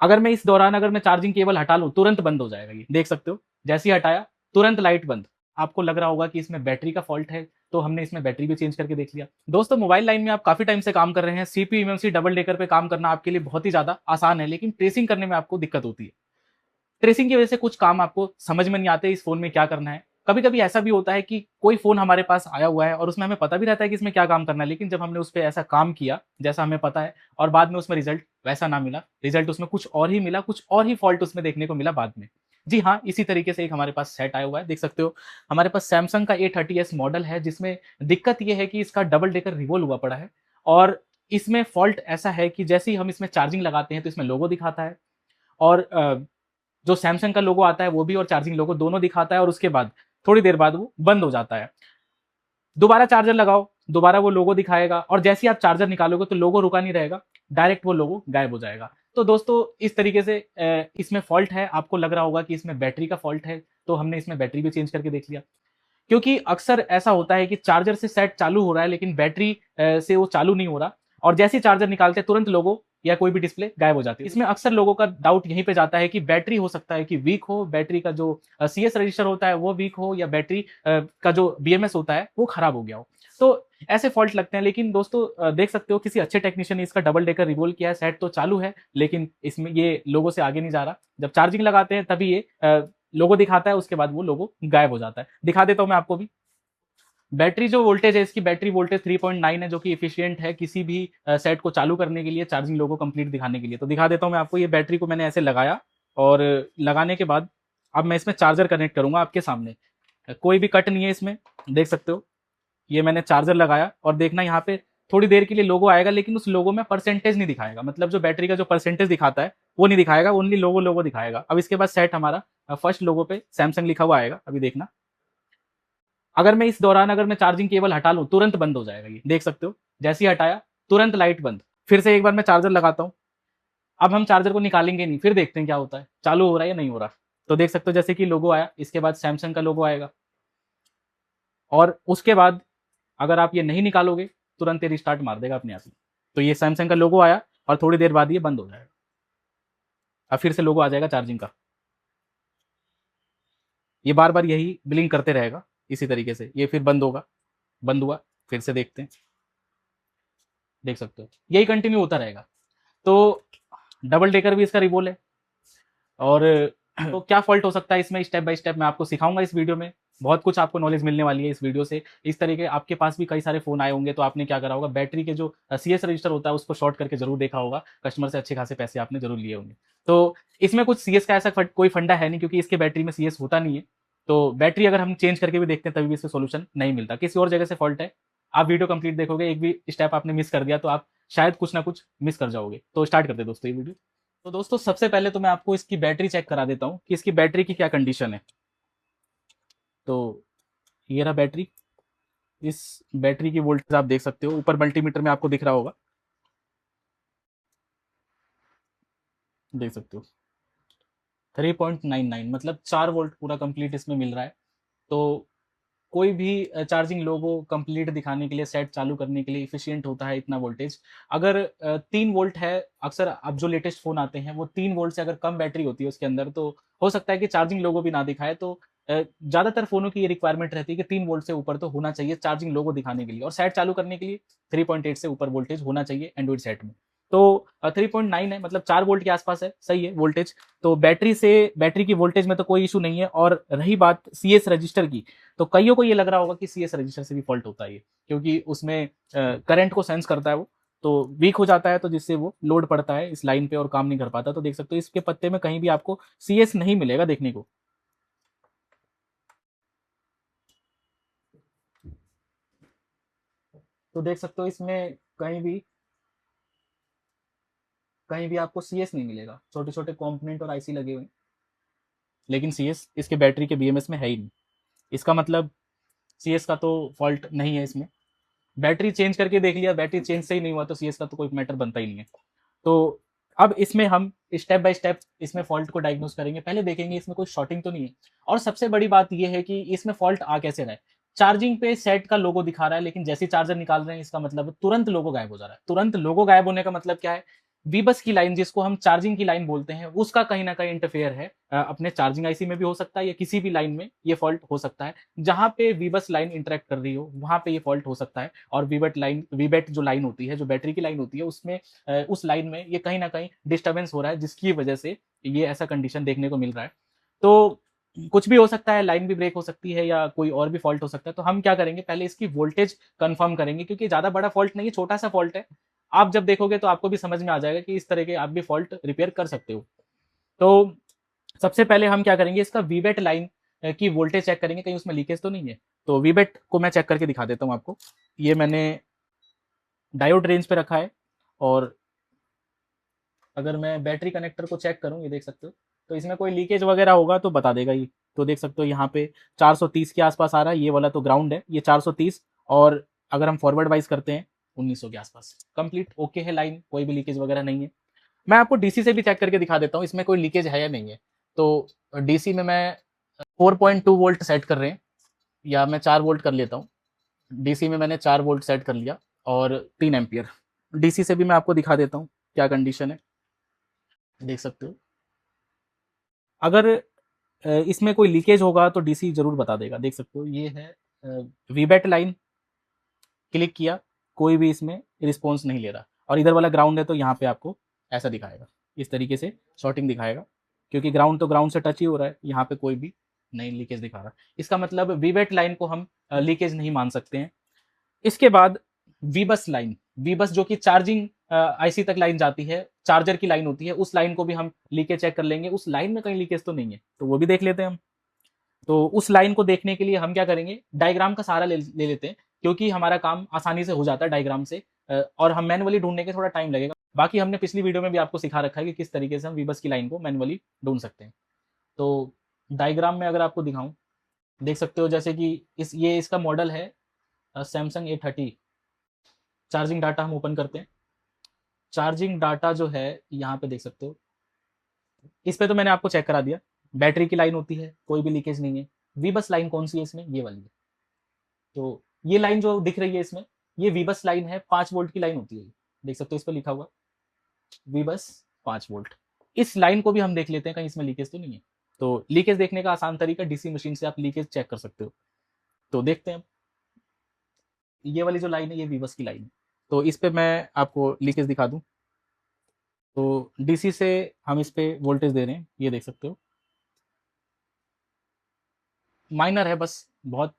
अगर मैं इस दौरान अगर मैं चार्जिंग केबल हटा लूँ तुरंत बंद हो जाएगा। ये देख सकते हो, जैसे ही हटाया तुरंत लाइट बंद। आपको लग रहा होगा कि इसमें बैटरी का फॉल्ट है, तो हमने इसमें बैटरी भी चेंज करके देख लिया। दोस्तों, मोबाइल लाइन में आप काफी टाइम से काम कर रहे हैं, सीपीयू एमएमसी डबल डेकर पे काम करना आपके लिए बहुत ही ज्यादा आसान है, लेकिन ट्रेसिंग करने में आपको दिक्कत होती है। ट्रेसिंग की वजह से कुछ काम आपको समझ में नहीं आते इस फोन में क्या करना है। कभी कभी ऐसा भी होता है कि कोई फोन हमारे पास आया हुआ है और उसमें हमें पता भी रहता है कि इसमें क्या काम करना है, लेकिन जब हमने उस पर ऐसा काम किया जैसा हमें पता है और बाद में उसमें रिजल्ट वैसा ना मिला, रिजल्ट उसमें कुछ और ही मिला, कुछ और ही फॉल्ट उसमें देखने को मिला बाद में। जी हाँ, इसी तरीके से एक हमारे पास सेट आया हुआ है, देख सकते हो। हमारे पास सैमसंग का A30s मॉडल है, जिसमें दिक्कत यह है कि इसका डबल डेकर रिवॉल्व हुआ पड़ा है। और इसमें फॉल्ट ऐसा है कि जैसे ही हम इसमें चार्जिंग लगाते हैं तो इसमें लोगो दिखाता है, और जो सैमसंग का लोगो आता है वो भी और चार्जिंग लोगो दोनों दिखाता है, और उसके बाद थोड़ी देर बाद वो बंद हो जाता है। दोबारा चार्जर लगाओ, दोबारा वो लोगो दिखाएगा, और जैसे ही आप चार्जर निकालोगे तो लोगो रुका नहीं रहेगा, डायरेक्ट वो लोगो गायब हो जाएगा। तो दोस्तों, इस तरीके से इसमें फॉल्ट है। आपको लग रहा होगा कि इसमें बैटरी का फॉल्ट है, तो हमने इसमें बैटरी भी चेंज करके देख लिया। क्योंकि अक्सर ऐसा होता है कि चार्जर से सेट चालू हो रहा है लेकिन बैटरी से वो चालू नहीं हो रहा, और जैसे ही चार्जर निकालते हैं तुरंत लोगो या कोई भी डिस्प्ले गायब हो जाती है। इसमें अक्सर लोगों का डाउट यहीं पे जाता है कि बैटरी हो सकता है कि वीक हो, बैटरी का जो CS रजिस्टर होता है वो वीक हो, या बैटरी का जो BMS होता है वो खराब हो गया हो। तो ऐसे फॉल्ट लगते हैं, लेकिन दोस्तों देख सकते हो किसी अच्छे टेक्नीशियन ने इसका डबल डेकर रिवोल्व किया है, सेट तो चालू है लेकिन इसमें ये लोगो से आगे नहीं जा रहा। जब चार्जिंग लगाते हैं तभी ये लोगो दिखाता है, उसके बाद वो लोगो गायब हो जाता है। दिखा देता हूं मैं आपको भी। बैटरी जो वोल्टेज है, इसकी बैटरी वोल्टेज 3.9 है, जो कि एफिशिएंट है किसी भी सेट को चालू करने के लिए, चार्जिंग लोगो कंप्लीट दिखाने के लिए। तो दिखा देता हूं मैं आपको। ये बैटरी को मैंने ऐसे लगाया, और लगाने के बाद अब मैं इसमें चार्जर कनेक्ट करूंगा आपके सामने। कोई भी कट नहीं है इसमें, देख सकते हो। ये मैंने चार्जर लगाया, और देखना यहाँ पे थोड़ी देर के लिए लोगो आएगा, लेकिन उस लोगो में परसेंटेज नहीं दिखाएगा, मतलब जो बैटरी का जो परसेंटेज दिखाता है वो नहीं दिखाएगा, ओनली लोगो लोगो दिखाएगा। अब इसके बाद सेट हमारा फर्स्ट लोगो पे सैमसंग लिखा हुआ आएगा, अभी देखना। अगर मैं इस दौरान अगर मैं चार्जिंग केबल हटा लूं तुरंत बंद हो जाएगा। ये देख सकते हो, जैसे ही हटाया तुरंत लाइट बंद। फिर से एक बार मैं चार्जर लगाता हूं। अब हम चार्जर को निकालेंगे नहीं, फिर देखते हैं क्या होता है, चालू हो रहा है या नहीं हो रहा। तो देख सकते हो जैसे कि लोगो आया, इसके बाद सैमसंग का लोगो आएगा, और उसके बाद अगर आप ये नहीं निकालोगे तुरंत ये रिस्टार्ट मार देगा अपने आप ही। तो ये सैमसंग का लोगो आया, और थोड़ी देर बाद ये बंद हो जाएगा। अब फिर से लोगो आ जाएगा चार्जिंग का। ये बार बार यही ब्लिंक करते रहेगा इसी तरीके से। ये फिर बंद होगा, बंद हुआ, फिर से देखते हैं। देख सकते हो यही कंटिन्यू होता रहेगा। तो डबल डेकर भी इसका रिवोल्व है। और तो क्या फॉल्ट हो सकता है इसमें, स्टेप बाय स्टेप मैं आपको सिखाऊंगा इस वीडियो में। बहुत कुछ आपको नॉलेज मिलने वाली है इस वीडियो से। इस तरीके आपके पास भी कई सारे फोन आए होंगे, तो आपने क्या करा होगा, बैटरी के जो CS रजिस्टर होता है उसको शॉर्ट करके जरूर देखा होगा, कस्टमर से अच्छे खासे पैसे आपने जरूर लिए होंगे। तो इसमें कुछ CS का ऐसा कोई फंडा है नहीं, क्योंकि इसके बैटरी में CS होता नहीं है। तो बैटरी अगर हम चेंज करके भी देखते हैं तभी भी इसका सोल्यूशन नहीं मिलता, किसी और जगह से फॉल्ट है। आप वीडियो कंप्लीट देखोगे, एक भी स्टेप आपने मिस कर दिया तो आप शायद कुछ ना कुछ मिस कर जाओगे। तो स्टार्ट करते दोस्तों ये वीडियो। तो दोस्तों, सबसे पहले तो मैं आपको इसकी बैटरी चेक करा देता हूँ कि इसकी बैटरी की क्या कंडीशन है। तो ये रहा बैटरी। इस बैटरी की वोल्टेज आप देख सकते हो, ऊपर मल्टीमीटर में आपको दिख रहा होगा, देख सकते हो 3.99, मतलब 4 वोल्ट पूरा कंप्लीट इसमें मिल रहा है। तो कोई भी चार्जिंग लोगो कंप्लीट दिखाने के लिए, सेट चालू करने के लिए इफिशियंट होता है इतना वोल्टेज। अगर 3 वोल्ट है, अक्सर अब जो लेटेस्ट फोन आते हैं वो 3 वोल्ट से अगर कम बैटरी होती है उसके अंदर, तो हो सकता है कि चार्जिंग लोगो भी ना दिखाए। तो ज्यादातर फोनों की ये रिक्वायरमेंट रहती है कि 3 वोल्ट से ऊपर तो होना चाहिए चार्जिंग लोगो दिखाने के लिए, और सेट चालू करने के लिए 3.8 से ऊपर वोल्टेज होना चाहिए एंड्रॉइड सेट में। तो 3.9 है, मतलब 4 वोल्ट के आसपास है, सही है वोल्टेज। तो बैटरी की वोल्टेज में तो कोई इशू नहीं है। और रही बात CS रजिस्टर की, तो कईयों को ये लग रहा होगा कि CS रजिस्टर से भी फॉल्ट होता है ये, क्योंकि उसमें करंट को सेंस करता है वो, तो वीक हो जाता है, तो जिससे वो लोड पड़ता है इस लाइन पे और काम नहीं कर पाता। तो देख सकते हो इसके पत्ते में कहीं भी आपको CS नहीं मिलेगा देखने को। तो देख सकते हो इसमें कहीं भी आपको CS नहीं मिलेगा। छोटे छोटे कंपोनेंट और IC लगे हुए हैं, लेकिन CS इसके बैटरी के BMS में है ही नहीं। इसका मतलब CS का तो फॉल्ट नहीं है इसमें। बैटरी चेंज करके देख लिया, बैटरी चेंज से ही नहीं हुआ, तो CS का तो कोई मैटर बनता ही नहीं है। तो अब इसमें हम स्टेप बाय स्टेप इसमें फॉल्ट को डायग्नोस करेंगे। पहले देखेंगे इसमें कोई शॉर्टिंग तो नहीं है। और सबसे बड़ी बात यह है कि इसमें फॉल्ट आ कैसे रहा है। चार्जिंग पे सेट का लोगो दिखा रहा है, लेकिन जैसे चार्जर निकाल रहे हैं इसका मतलब तुरंत लोगो गायब हो जा रहा है। तुरंत लोगो गायब होने का मतलब क्या है, वी बस की लाइन, जिसको हम चार्जिंग की लाइन बोलते हैं, उसका कहीं ना कहीं इंटरफेयर है अपने चार्जिंग आईसी में भी हो सकता है, या किसी भी लाइन में ये फॉल्ट हो सकता है। जहां पे वी बस लाइन इंटरेक्ट कर रही हो वहां पे ये फॉल्ट हो सकता है। और वीबेट जो लाइन होती है, जो बैटरी की लाइन होती है, उसमें उस लाइन में ये कहीं ना कहीं डिस्टर्बेंस हो रहा है, जिसकी वजह से ये ऐसा कंडीशन देखने को मिल रहा है। तो कुछ भी हो सकता है, लाइन भी ब्रेक हो सकती है या कोई और भी फॉल्ट हो सकता है। तो हम क्या करेंगे, पहले इसकी वोल्टेज कंफर्म करेंगे, क्योंकि ज्यादा बड़ा फॉल्ट नहीं है, छोटा सा फॉल्ट है। आप जब देखोगे तो आपको भी समझ में आ जाएगा कि इस तरह के आप भी फॉल्ट रिपेयर कर सकते हो। तो सबसे पहले हम क्या करेंगे, इसका वीबेट लाइन की वोल्टेज चेक करेंगे, कहीं उसमें लीकेज तो नहीं है। तो वीबेट को मैं चेक करके दिखा देता हूँ आपको। ये मैंने डायोड रेंज पे रखा है, और अगर मैं बैटरी कनेक्टर को चेक करूँ, ये देख सकते हो, तो इसमें कोई लीकेज वगैरह होगा तो बता देगा ये। तो देख सकते हो यहाँ पे 430 के आसपास आ रहा है, ये वाला तो ग्राउंड है, ये 430। और अगर हम फॉरवर्ड वाइज करते हैं 1900 के आसपास, कंप्लीट ओके है लाइन, कोई भी लीकेज वगैरह नहीं है। मैं आपको डीसी से भी चेक करके दिखा देता हूँ इसमें कोई लीकेज है या नहीं है। तो डीसी में मैं 4.2 वोल्ट सेट कर रहे हैं, या मैं 4 वोल्ट कर लेता हूँ। डीसी में मैंने 4 वोल्ट सेट कर लिया, और 3 एम्पियर। डीसी से भी मैं आपको दिखा देता हूँ क्या कंडीशन है, देख सकते हो। अगर इसमें कोई लीकेज होगा तो डीसी जरूर बता देगा। देख सकते हो ये है वीबेट लाइन, क्लिक किया, कोई भी इसमें रिस्पॉन्स नहीं ले रहा। और इधर वाला ग्राउंड है, तो यहाँ पे आपको ऐसा दिखाएगा, इस तरीके से शॉर्टिंग दिखाएगा, क्योंकि ग्राउंड तो ग्राउंड से टच ही हो रहा है, यहाँ पे कोई भी नहीं लीकेज दिखा रहा। इसका मतलब वीबेट लाइन को हम लीकेज नहीं मान सकते हैं। इसके बाद वीबस लाइन, वीबस जो कि चार्जिंग आईसी तक लाइन जाती है, चार्जर की लाइन होती है, उस लाइन को भी हम लीकेज चेक कर लेंगे, उस लाइन में कहीं लीकेज तो नहीं है, तो वो भी देख लेते हैं हम। तो उस लाइन को देखने के लिए हम क्या करेंगे, डायग्राम का सहारा ले लेते हैं, क्योंकि हमारा काम आसानी से हो जाता है डायग्राम से। और हम मैनुअली ढूंढने के थोड़ा टाइम लगेगा। बाकी हमने पिछली वीडियो में भी आपको सिखा रखा है कि किस तरीके से हम वीबस की लाइन को मैनुअली ढूंढ सकते हैं। तो डायग्राम में अगर आपको दिखाऊं, देख सकते हो जैसे कि ये इसका मॉडल है सैमसंग A30। चार्जिंग डाटा हम ओपन करते हैं। चार्जिंग डाटा जो है यहाँ पे देख सकते हो, इस पे तो मैंने आपको चेक करा दिया, बैटरी की लाइन होती है, कोई भी लीकेज नहीं है। वीबस लाइन कौन सी है इसमें, ये वाली है। तो ये लाइन जो दिख रही है इसमें, ये वीबस लाइन है, 5 वोल्ट की लाइन होती है। देख सकते हो इस पर लिखा हुआ वीबस 5 वोल्ट। इस लाइन को भी हम देख लेते हैं कहीं इसमें लीकेज तो नहीं है। तो लीकेज देखने का आसान तरीका, डीसी मशीन से आप लीकेज चेक कर सकते हो। तो देखते हैं, ये वाली जो लाइन है ये वीबस की लाइन है। तो इस पे मैं आपको लीकेज दिखा दूं, तो डीसी से हम इस पे वोल्टेज दे रहे हैं, ये देख सकते हो, माइनर है बस, बहुत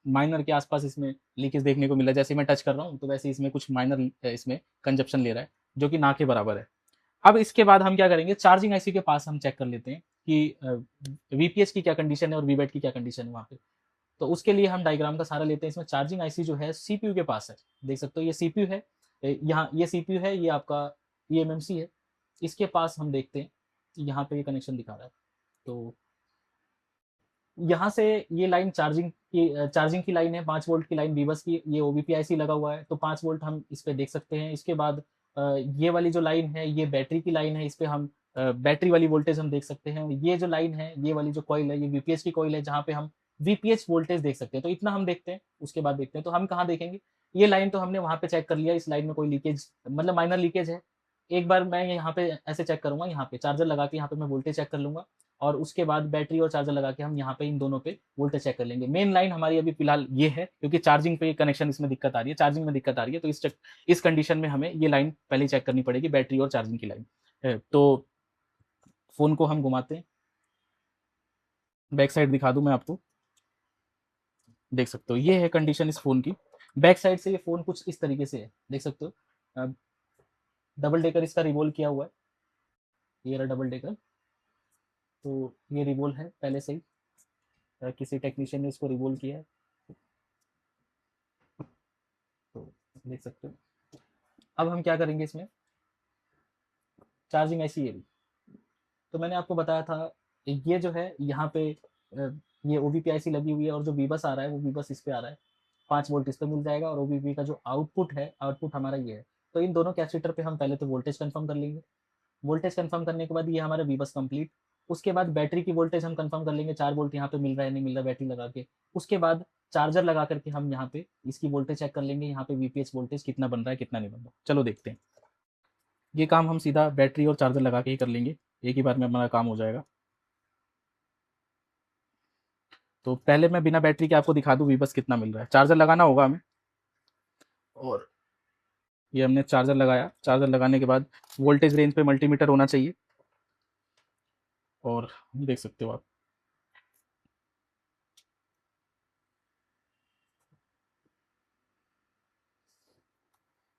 माइनर के आसपास इसमें लीकेज देखने को मिला। जैसे मैं टच कर रहा हूँ तो वैसे इसमें कुछ माइनर इसमें कंजप्शन ले रहा है, जो कि ना के बराबर है। अब इसके बाद हम क्या करेंगे, चार्जिंग आईसी के पास हम चेक कर लेते हैं कि वीपीएच की क्या कंडीशन है और वीबैट की क्या कंडीशन है वहाँ पे। तो उसके लिए हम डायग्राम का सहारा लेते हैं। इसमें चार्जिंग आईसी जो है सीपीयू के पास है, देख सकते हो ये सीपीयू है, यहाँ ये सीपीयू है, ये आपका ईएमएमसी है। इसके पास हम देखते हैं कि यहाँ पे ये कनेक्शन दिखा रहा है। तो यहाँ से ये लाइन चार्जिंग की लाइन है, 5 वोल्ट की लाइन वीबस की, ये ओबीपीआईसी लगा हुआ है, तो 5 वोल्ट हम इस पे देख सकते हैं। इसके बाद ये वाली जो लाइन है ये बैटरी की लाइन है, इस पे हम बैटरी वाली वोल्टेज हम देख सकते हैं। ये जो लाइन है, ये वाली जो कॉइल है, ये वीपीएच की कॉइल है, जहाँ पे हम वीपीएच वोल्टेज देख सकते हैं। तो इतना हम देखते हैं, उसके बाद देखते हैं तो हम कहाँ देखेंगे, ये लाइन तो हमने वहां पे चेक कर लिया, इस लाइन में कोई लीकेज मतलब माइनर लीकेज है। एक बार मैं यहाँ पे ऐसे चेक करूंगा, यहाँ पे चार्जर लगा के यहाँ पे मैं वोल्टेज चेक कर लूंगा, और उसके बाद बैटरी और चार्जर लगा के हम यहाँ पे इन दोनों पे वोल्टेज चेक कर लेंगे। मेन लाइन हमारी अभी फिलहाल ये है, क्योंकि चार्जिंग पे कनेक्शन इसमें दिक्कत आ रही है, चार्जिंग में दिक्कत आ रही है, तो इस कंडीशन में हमें ये लाइन पहले चेक करनी पड़ेगी, बैटरी और चार्जिंग की लाइन। तो फोन को हम घुमाते हैं, बैक साइड दिखा दूं मैं आपको, देख सकते हो ये है कंडीशन इस फोन की। बैक साइड से ये फोन कुछ इस तरीके से है, देख सकते हो, डबल डेकर इसका रिवोल्व किया हुआ है, ये रहा डबल डेकर। तो ये रिवोल्व है पहले से ही, किसी टेक्नीशियन ने इसको रिवोल्व किया है, तो देख सकते हो। अब हम क्या करेंगे, इसमें चार्जिंग ऐसी है भी, तो मैंने आपको बताया था, ये जो है यहाँ पे ये ओबीपीआईसी लगी हुई है, और जो वीबस आ रहा है वो वीबस इस पे आ रहा है, 5 वोल्ट इस पे मिल जाएगा, और ओबीपी का जो आउटपुट है, आउटपुट हमारा ये है। तो इन दोनों कैपेसिटर पे हम पहले तो वोल्टेज कंफर्म कर लेंगे। वोल्टेज कंफर्म करने के बाद ये हमारा वीबस कंप्लीट। उसके बाद बैटरी की वोल्टेज हम कंफर्म कर लेंगे, 4 वोल्ट यहाँ पे मिल रहा है नहीं मिल रहा है बैटरी लगा के। उसके बाद चार्जर लगा करके हम यहाँ पे इसकी वोल्टेज चेक कर लेंगे, यहाँ पे वीपीएच वोल्टेज कितना बन रहा है कितना नहीं बन रहा, चलो देखते हैं। ये काम हम सीधा बैटरी और चार्जर लगा के ही कर लेंगे, एक ही बार में हमारा काम हो जाएगा। तो पहले मैं बिना बैटरी के आपको दिखा दूँ वीबस कितना मिल रहा है। चार्जर लगाना होगा हमें, और ये हमने चार्जर लगाया। चार्जर लगाने के बाद वोल्टेज रेंज पे मल्टीमीटर होना चाहिए, और देख सकते हो आप,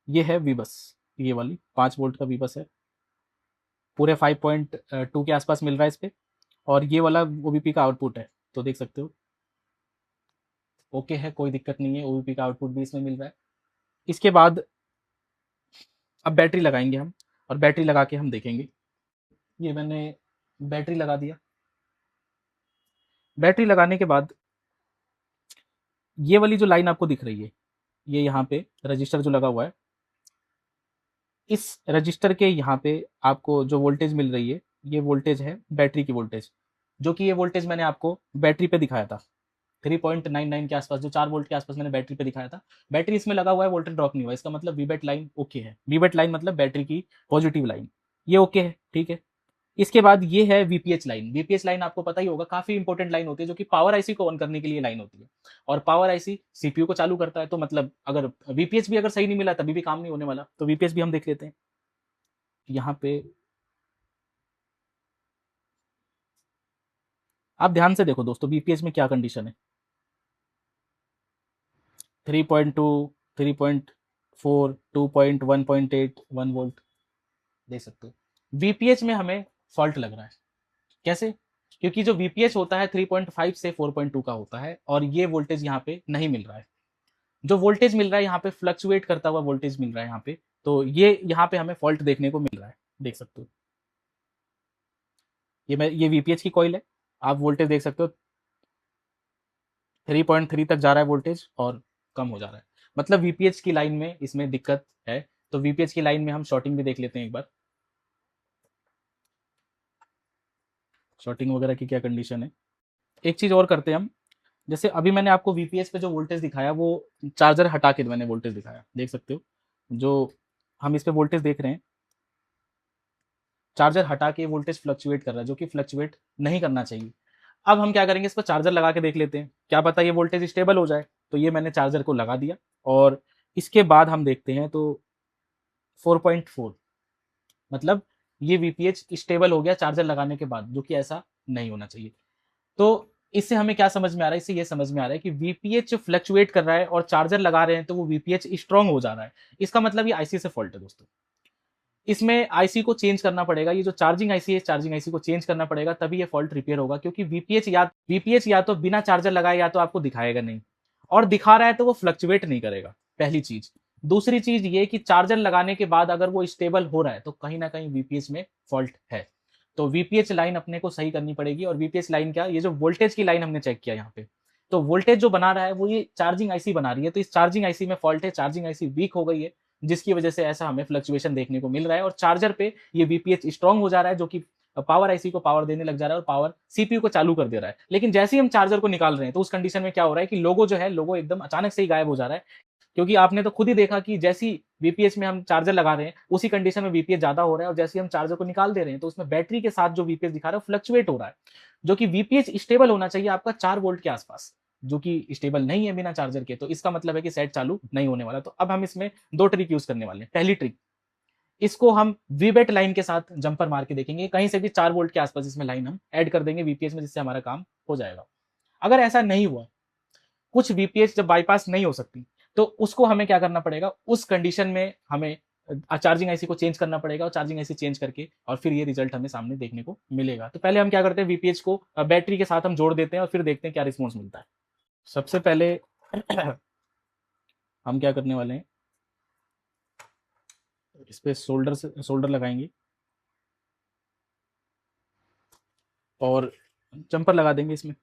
ये है वीबस, ये वाली 5 वोल्ट का वीबस है, पूरे 5.2 के आसपास मिल रहा है इस पे। और ये वाला ओबीपी का आउटपुट है, तो देख सकते हो ओके है, कोई दिक्कत नहीं है, ओबीपी का आउटपुट भी इसमें मिल रहा है। इसके बाद अब बैटरी लगाएंगे हम, और बैटरी लगा के हम देखेंगे। ये मैंने बैटरी लगा दिया। बैटरी लगाने के बाद ये वाली जो लाइन आपको दिख रही है, ये यहाँ पे रजिस्टर जो लगा हुआ है, इस रजिस्टर के यहाँ पे आपको जो वोल्टेज मिल रही है, ये वोल्टेज है बैटरी की वोल्टेज, जो कि ये वोल्टेज मैंने आपको बैटरी पे दिखाया था 3.99 के आसपास, जो 4 वोल्ट के आसपास मैंने बैटरी पे दिखाया था। बैटरी इसमें लगा हुआ है, वोल्टेज ड्रॉप नहीं हुआ, इसका मतलब वीबेट लाइन ओके है। वीबेट लाइन मतलब बैटरी की पॉजिटिव लाइन, ये ओके है, ठीक है। इसके बाद ये है वीपीएच लाइन। वीपीएच लाइन आपको पता ही होगा, काफी इंपॉर्टेंट लाइन होती है, जो कि पावर आईसी को ऑन करने के लिए लाइन होती है, और पावर आईसी सीपीयू को चालू करता है। तो मतलब अगर वीपीएच भी अगर सही नहीं मिला तभी भी काम नहीं होने वाला, तो वीपीएच भी हम देख लेते हैं यहाँ पे। आप ध्यान से देखो दोस्तों, वीपीएच में क्या कंडीशन है, 3.2, 3.4, 2.1.8, 1 वोल्ट, देख सकते हो। वीपीएच में हमें फॉल्ट लग रहा है, कैसे? क्योंकि जो वीपीएच होता है 3.5 से 4.2 का होता है, और ये वोल्टेज यहाँ पे नहीं मिल रहा है। जो वोल्टेज मिल रहा है यहाँ पे फ्लक्चुएट करता हुआ वोल्टेज मिल रहा है यहाँ पे, तो ये यहाँ पे हमें फॉल्ट देखने को मिल रहा है, देख सकते हो। ये वीपीएच की कॉइल है, आप वोल्टेज देख सकते हो 3.3 तक जा रहा है वोल्टेज, और कम हो जा रहा है, मतलब वीपीएच की लाइन में इसमें दिक्कत है। तो वीपीएच की लाइन में हम शॉर्टिंग भी देख लेते हैं एक बार, शॉर्टिंग वगैरह की क्या कंडीशन है। एक चीज और करते हैं हम, जैसे अभी मैंने आपको वीपीएच पे जो वोल्टेज दिखाया, वो चार्जर हटा के मैंने वोल्टेज दिखाया, देख सकते हो। जो हम इस पे वोल्टेज देख रहे हैं, चार्जर हटा के वोल्टेज फ्लक्चुएट कर रहा है, जो कि फ्लक्चुएट नहीं करना चाहिए। अब हम क्या करेंगे, इस पर चार्जर लगा के देख लेते हैं, क्या पता ये वोल्टेज स्टेबल हो जाए। तो ये मैंने चार्जर को लगा दिया, और इसके बाद हम देखते हैं तो 4.4, मतलब ये वीपीएच स्टेबल हो गया चार्जर लगाने के बाद, जो कि ऐसा नहीं होना चाहिए। तो इससे हमें क्या समझ में आ रहा है, इससे ये समझ में आ रहा है कि वीपीएच फ्लक्चुएट कर रहा है और चार्जर लगा रहे हैं तो वो वीपीएच स्ट्रांग हो जा रहा है। इसका मतलब ये आईसी से फॉल्ट है दोस्तों। इसमें आईसी को चेंज करना पड़ेगा, ये जो चार्जिंग आईसी है, चार्जिंग आईसी को चेंज करना पड़ेगा, तभी ये फॉल्ट रिपेयर होगा। क्योंकि वीपीएच या तो बिना चार्जर लगाए या तो आपको दिखाएगा नहीं, और दिखा रहा है तो वो फ्लक्चुएट नहीं करेगा, पहली चीज। दूसरी चीज ये कि चार्जर लगाने के बाद अगर वो स्टेबल हो रहा है तो कहीं ना कहीं वीपीएच में फॉल्ट है। तो वीपीएच लाइन अपने को सही करनी पड़ेगी। और वीपीएच लाइन क्या, ये जो वोल्टेज की लाइन हमने चेक किया यहाँ पे, तो वोल्टेज जो बना रहा है वो ये चार्जिंग आईसी बना रही है, तो इस चार्जिंग आईसी में फॉल्ट है, चार्जिंग आईसी वीक हो गई है, जिसकी वजह से ऐसा हमें फ्लक्चुएशन देखने को मिल रहा है। और चार्जर पे ये वीपीएच स्ट्रांग हो जा रहा है, जो कि पावर आईसी को पावर देने लग जा रहा है और पावर सीपीयू को चालू कर दे रहा है। लेकिन जैसे ही हम चार्जर को निकाल रहे हैं तो उस कंडीशन में क्या हो रहा है कि लोगो जो है, लोगो एकदम अचानक से ही गायब हो जा रहा है। क्योंकि आपने तो खुद ही देखा कि जैसी वीपीएच में हम चार्जर लगा रहे हैं उसी कंडीशन में वीपीएच ज्यादा हो रहा है, और जैसे हम चार्जर को निकाल दे रहे हैं तो उसमें बैटरी के साथ जो वीपीएच दिखा रहा है फ्लक्चुएट हो रहा है। जो कि वीपीएच स्टेबल होना चाहिए आपका 4 वोल्ट के आसपास, जो कि स्टेबल नहीं है बिना चार्जर के, तो इसका मतलब है कि सेट चालू नहीं होने वाला। तो अब हम इसमें दो ट्रिक यूज करने वाले हैं। पहली ट्रिक, इसको हम वीबेट लाइन के साथ जंपर मार के देखेंगे, कहीं से भी 4 वोल्ट के आसपास इसमें लाइन हम ऐड कर देंगे वीपीएच में, जिससे हमारा काम हो जाएगा। अगर ऐसा नहीं हुआ, कुछ वीपीएच जब बाईपास नहीं हो सकती, तो उसको हमें क्या करना पड़ेगा, उस कंडीशन में हमें चार्जिंग आईसी को चेंज करना पड़ेगा, और चार्जिंग आईसी चेंज करके और फिर ये रिजल्ट हमें सामने देखने को मिलेगा। तो पहले हम क्या करते हैं, वीपीएच को बैटरी के साथ हम जोड़ देते हैं और फिर देखते हैं क्या रिस्पॉन्स मिलता है। सबसे पहले हम क्या करने वाले हैं, इस पे सोल्डर लगाएंगे और जंपर लगा देंगे इसमें।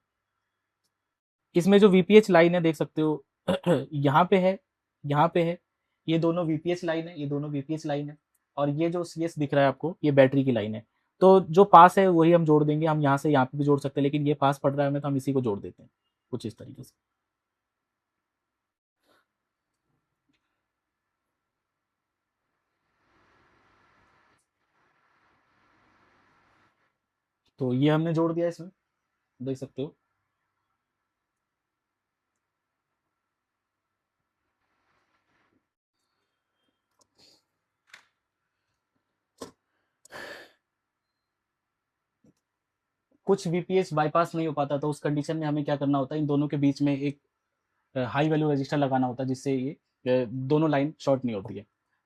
इसमें जो वीपीएच लाइन है देख सकते हो यहाँ पे है, यहाँ पे है, ये दोनों वीपीएच लाइन है, ये दोनों वीपीएच लाइन है, और ये जो सीएस दिख रहा है आपको, ये बैटरी की लाइन है। तो जो पास है वही हम जोड़ देंगे, हम यहाँ से यहाँ पे भी जोड़ सकते हैं, लेकिन ये पास पड़ रहा है हमें तो हम इसी को जोड़ देते हैं कुछ इस तरीके से। तो ये हमने जोड़ दिया इसमें, देख सकते हो। कुछ वीपीएस बाईपास नहीं हो पाता, तो उस कंडीशन में हमें क्या करना होता है, इन दोनों के बीच में एक हाई वैल्यू रजिस्टर लगाना होता है, जिससे ये दोनों लाइन शॉर्ट नहीं होती है।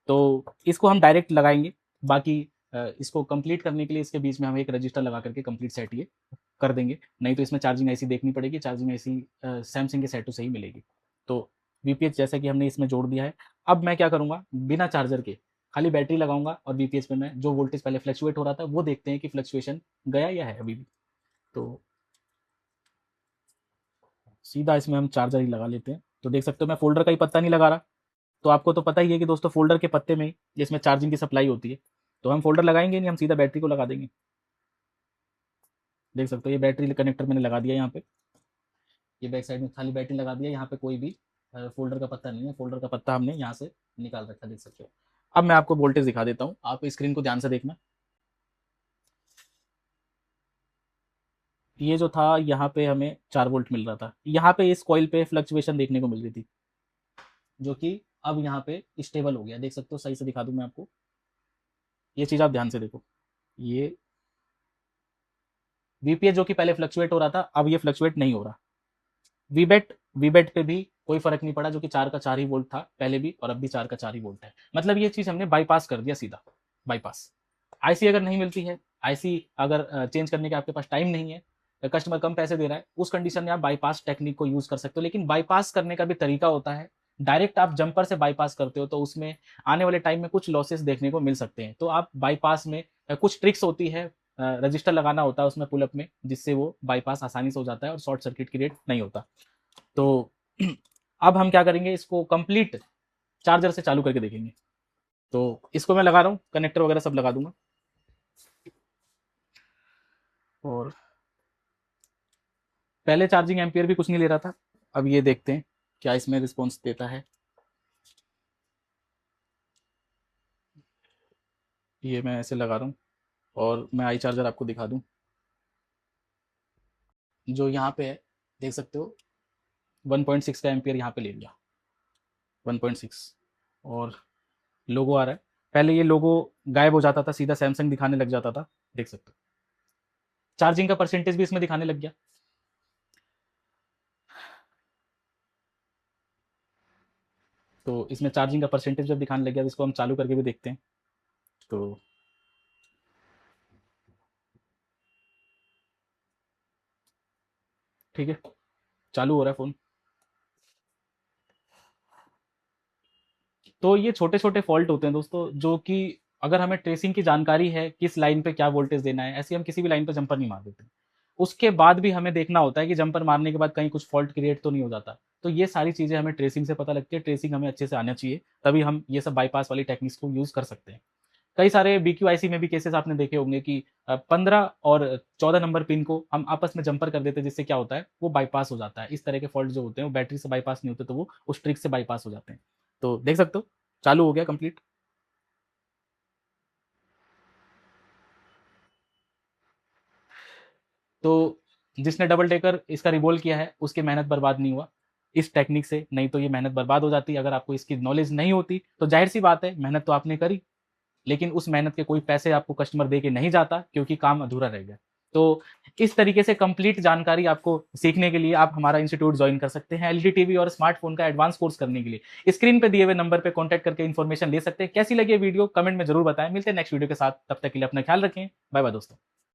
तो इसको हम डायरेक्ट लगाएंगे, बाकी इसको कंप्लीट करने के लिए इसके बीच में हम एक रजिस्टर लगा करके कंप्लीट सेट ये कर देंगे। नहीं तो इसमें चार्जिंग ऐसी देखनी पड़ेगी, चार्जिंग ऐसी सैमसंग के सेटों से ही मिलेगी। तो वीपीएस जैसा कि हमने इसमें जोड़ दिया है। अब मैं क्या करूँगा, बिना चार्जर के खाली बैटरी लगाऊंगा और वीपीएस पे मैं जो वोल्टेज पहले फ्लक्चुएट हो रहा था वो देखते हैं कि फ्लक्चुएशन गया या है अभी भी। तो सीधा इसमें हम चार्जर ही लगा लेते हैं। तो देख सकते हो मैं फोल्डर का ही पत्ता नहीं लगा रहा। तो आपको तो पता ही है कि दोस्तों फोल्डर के पत्ते में जिसमें चार्जिंग की सप्लाई होती है, तो हम फोल्डर लगाएंगे नहीं, हम सीधा बैटरी को लगा देंगे। देख सकते हो ये बैटरी कनेक्टर मैंने लगा दिया यहाँ पे, ये बैक साइड में खाली बैटरी लगा दिया, यहाँ पे कोई भी फोल्डर का पत्ता नहीं है। फोल्डर का पत्ता हमने यहाँ से निकाल रखा, देख सकते हो। अब मैं आपको वोल्टेज दिखा देता हूँ, आप स्क्रीन को ध्यान से देखना। ये जो था यहाँ पे हमें 4 वोल्ट मिल रहा था, यहाँ पे इस कॉइल पे फ्लक्चुएशन देखने को मिल रही थी, जो कि अब यहाँ पे स्टेबल हो गया। देख सकते हो, सही से दिखा दूं मैं आपको, ये चीज़ आप ध्यान से देखो। ये वीपीएस जो कि पहले फ्लक्चुएट हो रहा था, अब ये फ्लक्चुएट नहीं हो रहा। वीबेट वीबेट पे भी कोई फर्क नहीं पड़ा, जो कि 4 का 4 ही वोल्ट था पहले भी और अब भी 4 का 4 ही वोल्ट है। मतलब ये चीज़ हमने बाईपास कर दिया, सीधा बाईपास। आईसी अगर नहीं मिलती है, आईसी अगर चेंज करने के आपके पास टाइम नहीं है, कस्टमर कम पैसे दे रहा है, उस कंडीशन में आप बाईपास टेक्निक को यूज कर सकते हो। लेकिन बाईपास करने का भी तरीका होता है। डायरेक्ट आप जंपर से बाईपास करते हो तो उसमें आने वाले टाइम में कुछ लॉसेस देखने को मिल सकते हैं। तो आप बाईपास में कुछ ट्रिक्स होती है, रजिस्टर लगाना होता है उसमें पुलअप में, जिससे वो बाईपास आसानी से हो जाता है और शॉर्ट सर्किट क्रिएट नहीं होता। तो अब हम क्या करेंगे, इसको कंप्लीट चार्जर से चालू करके देखेंगे। तो इसको मैं लगा रहा हूँ, कनेक्टर वगैरह सब लगा दूंगा। और पहले चार्जिंग एम्पियर भी कुछ नहीं ले रहा था, अब ये देखते हैं क्या इसमें रिस्पॉन्स देता है। ये मैं ऐसे लगा रहा हूँ और मैं आई चार्जर आपको दिखा दूँ, जो यहाँ पे है, देख सकते हो 1.6 का एम्पियर यहाँ पे ले लिया, 1.6। और लोगो आ रहा है, पहले ये लोगो गायब हो जाता था, सीधा सैमसंग दिखाने लग जाता था, देख सकते हो। चार्जिंग का परसेंटेज भी इसमें दिखाने लग गया। तो इसमें चार्जिंग का परसेंटेज जब दिखाने लग गया, तो इसको हम चालू करके भी देखते हैं। तो ठीक है, चालू हो रहा है फ़ोन। तो ये छोटे छोटे फॉल्ट होते हैं दोस्तों, जो कि अगर हमें ट्रेसिंग की जानकारी है, किस लाइन पे क्या वोल्टेज देना है, ऐसे हम किसी भी लाइन पे जंपर नहीं मार देते। उसके बाद भी हमें देखना होता है कि जंपर मारने के बाद कहीं कुछ फॉल्ट क्रिएट तो नहीं हो जाता। तो ये सारी चीज़ें हमें ट्रेसिंग से पता लगती है, ट्रेसिंग हमें अच्छे से आना चाहिए, तभी हम ये सब बाईपास वाली टेक्निक्स को यूज़ कर सकते हैं। कई सारे BQIC में भी केसेस आपने देखे होंगे कि 15 और 14 नंबर पिन को हम आपस में जंपर कर देते हैं, जिससे क्या होता है, वो बाईपास हो जाता है। इस तरह के फॉल्ट जो होते हैं वो बैटरी से बाईपास नहीं होते, तो वो उस ट्रिक से बाईपास हो जाते हैं। तो देख सकते हो चालू हो गया कंप्लीट। तो जिसने डबल डेकर इसका रिवोल्व किया है, उसकी मेहनत बर्बाद नहीं हुआ इस टेक्निक से, नहीं तो ये मेहनत बर्बाद हो जाती। अगर आपको इसकी नॉलेज नहीं होती तो जाहिर सी बात है, मेहनत तो आपने करी, लेकिन उस मेहनत के कोई पैसे आपको कस्टमर दे के नहीं जाता, क्योंकि काम अधूरा रह गया। तो इस तरीके से कंप्लीट जानकारी आपको सीखने के लिए आप हमारा इंस्टीट्यूट ज्वाइन कर सकते हैं। एलईडी टीवी और स्मार्टफोन का एडवांस कोर्स करने के लिए स्क्रीन पे दिए हुए नंबर पे कांटेक्ट करके इन्फॉर्मेशन ले सकते हैं। कैसी लगी वीडियो कमेंट में जरूर बताएं। मिलते हैं नेक्स्ट वीडियो के साथ, तब तक के लिए अपना ख्याल रखें। बाय बाय दोस्तों।